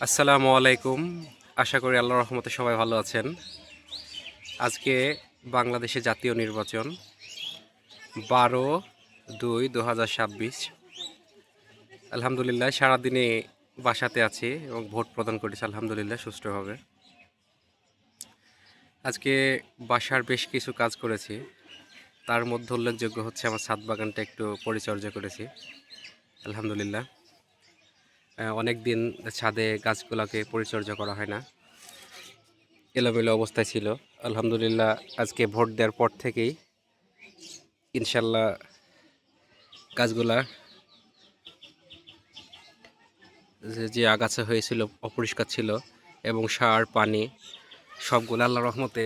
আসসালামু আলাইকুম। আশা করি আল্লাহর রহমতে সবাই ভালো আছেন। আজকে বাংলাদেশে জাতীয় নির্বাচন 12/2/2026। আলহামদুলিল্লাহ সারাদিনে বাসাতে আছি এবং ভোট প্রদান করেছি আলহামদুলিল্লাহ সুষ্ঠুভাবে। আজকে বাসার বেশ কিছু কাজ করেছি, তার মধ্যে উল্লেখযোগ্য হচ্ছে আমার ছাদ বাগানটা একটু পরিচর্যা করেছি আলহামদুলিল্লাহ। অনেক দিন ছাদে গাছগুলোকে পরিচর্যা করা হয় না, এলোমেলো অবস্থায় ছিল। আলহামদুলিল্লাহ আজকে ভোট দেওয়ার পর থেকেই ইনশাল্লাহ গাছগুলা যে আগাছা হয়েছিল, অপরিষ্কার ছিল এবং সার পানি সবগুলো আল্লাহর রহমতে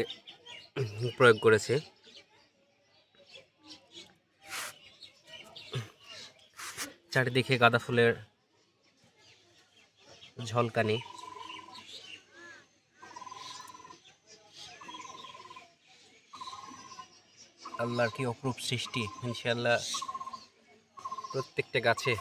প্রয়োগ করেছে। চারিদিকে গাঁদা ফুলের ঝলকানি। আল্লাহর কি অপরূপ সৃষ্টি! ইনশাআল্লাহ প্রত্যেকটা গাছে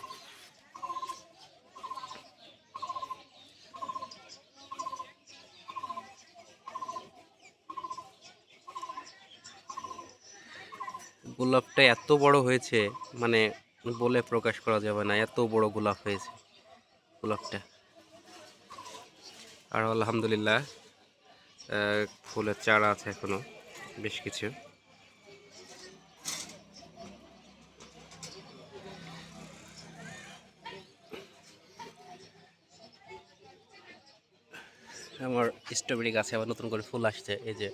গোলাপটা এত বড় হয়েছে, মানে বলে প্রকাশ করা যাবে না, এত বড় গোলাপ হয়েছে গোলাপটা। আর আলহামদুলিল্লাহ ফুলের চারা আছে এখনো বেশ কিছু। আমার স্ট্রবেরি গাছে আবার নতুন করে ফুল আসছে। এই যে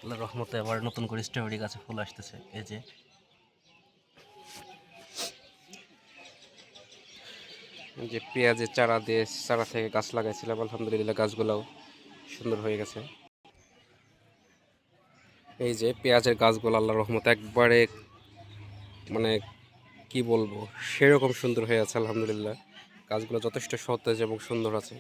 আল্লাহর রহমতে আবার নতুন করে স্ট্রবেরি গাছে ফুল আসতেছে। এই যে পেঁয়াজের চারা থেকে গাছ লাগাইছিলাম, আলহামদুলিল্লাহ গাছগুলোও সুন্দর হয়ে গেছে। এই যে পেঁয়াজের গাছগুলো আল্লাহর রহমতে একবারে মানে কি বলবো, সেরকম সুন্দর হয়ে আছে আলহামদুলিল্লাহ। গাছগুলো যথেষ্ট সতেজ এবং সুন্দর আছে।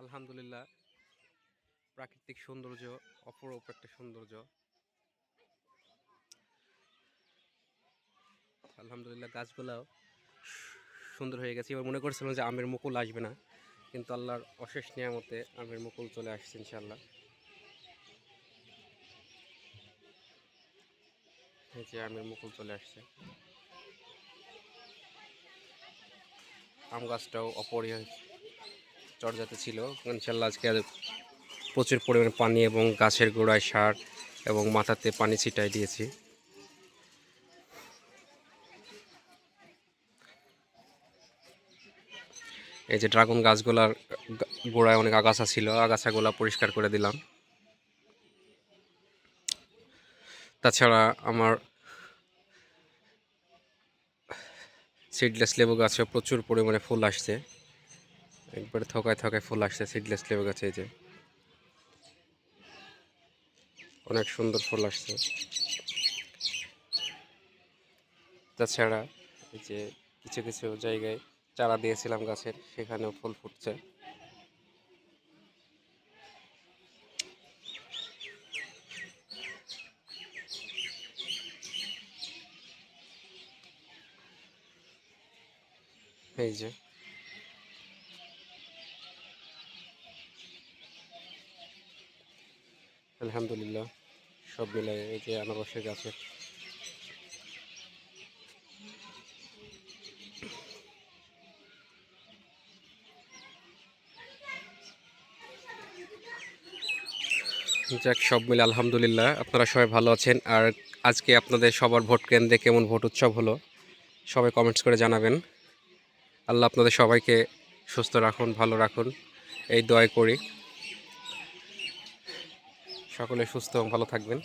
আলহামদুলিল্লাহ প্রাকৃতিক সৌন্দর্য, অপরূপ একটা সৌন্দর্য। আলহামদুলিল্লাহ গাছগুলাও সুন্দর হয়ে গেছে। এবার মনে করছিলাম যে আমের মুকুল আসবে না, কিন্তু আল্লাহর অশেষ নিয়ামতে আমের মুকুল চলে আসছে ইনশাআল্লাহ। এই যে আমের মুকুল চলে আসছে। আম গাছটাও অপরিচর্যাতে ছিল, ইনশাআল্লাহ আজকে প্রচুর পরিমাণে পানি এবং গাছের গোড়ায় সার এবং মাথাতে পানি ছিটাই দিয়েছি। এই যে ড্রাগন গাছগুলার গোড়ায় অনেক আগাছা ছিল, আগাছাগুলা পরিষ্কার করে দিলাম। তাছাড়া আমার সিডলেস লেবু গাছে প্রচুর পরিমাণে ফুল আসছে, একবারে থকায় থকায় ফুল আসছে সিডলেস লেবু গাছে। এই যে অনেক সুন্দর ফুল আসছে। তাছাড়া এই যে কিছু কিছু জায়গায় চারা দিয়েছিলাম গাছের, সেখানেও ফুল ফুটছে। এই যে আলহামদুলিল্লাহ সব মিলাই এই যে আনারসের গাছে যাক, সব মিলে আলহামদুলিল্লাহ আপনারা সবাই ভালো আছেন। আর আজকে আপনাদের সবার ভোট কেন্দ্রে কেমন ভোট উৎসব হলো সবাই কমেন্টস করে জানাবেন। আল্লাহ আপনাদের সবাইকে সুস্থ রাখুন, ভালো রাখুন, এই দোয়াই করি। সকলে সুস্থ এবং ভালো থাকবেন।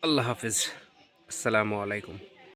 আল্লাহ হাফিজ। আসসালামু আলাইকুম।